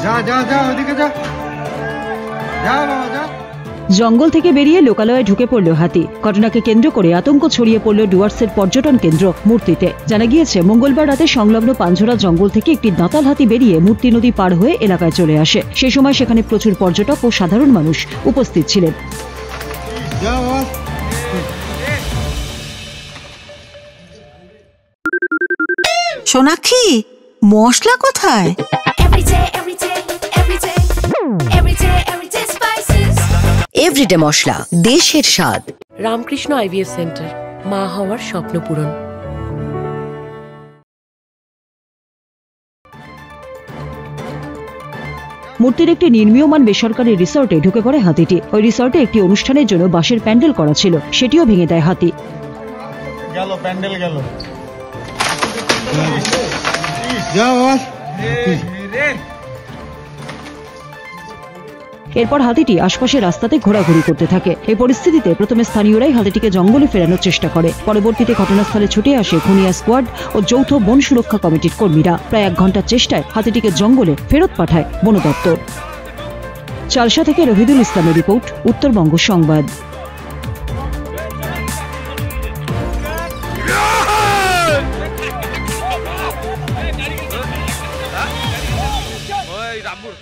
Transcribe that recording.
যা যা যা ওদিকে যা, যা বাবা যা। জঙ্গল থেকে বেরিয়ে লোকালয়ে ঢুকে পড়ল হাতি। ঘটনাকে কেন্দ্র করে আতঙ্ক ছড়িয়ে পড়ল ডুয়ার্সের পর্যটন কেন্দ্র মূর্তিতে। জানা গিয়েছে মঙ্গলবার রাতে সংলগ্ন পাঞ্ঝরা জঙ্গল থেকে একটি দাঁতাল হাতি বেরিয়ে মূর্তি নদী পার হয়ে এলাকায় চলে আসে। সে সময় সেখানে প্রচুর পর্যটক ও সাধারণ মানুষ উপস্থিত ছিলেন। সোনাক্ষী, মশলা কোথায়? এভরিডে মশলা, দেশের স্বাদ। রামকৃষ্ণ আইভিএফ সেন্টার, মা হওয়ার স্বপ্ন পূরণ। মূর্তির একটি নির্মীয়মান বেসরকারি রিসর্টে ঢুকে পড়ে হাতিটি। ওই রিসর্টে একটি অনুষ্ঠানের জন্য বাঁশের প্যান্ডেল করা ছিল, সেটিও ভেঙে দেয় হাতি। গেল প্যান্ডেল গেল। এরপর হাতিটি আশপাশের রাস্তাতে ঘোরাঘুরি করতে থাকে। এই পরিস্থিতিতে প্রথমে স্থানীয়রাই হাতিটিকে জঙ্গলে ফেরানোর চেষ্টা করে। পরবর্তীতে ঘটনাস্থলে ছুটে আসে খুনিয়া স্কোয়াড ও যৌথ বন সুরক্ষা কমিটির কর্মীরা। প্রায় 1 ঘন্টার চেষ্টায় হাতিটিকে জঙ্গলে ফেরত পাঠায় বন দপ্তর। চালসা থেকে রহিদুল ইসলামের রিপোর্ট, উত্তরবঙ্গ সংবাদ। রামপুর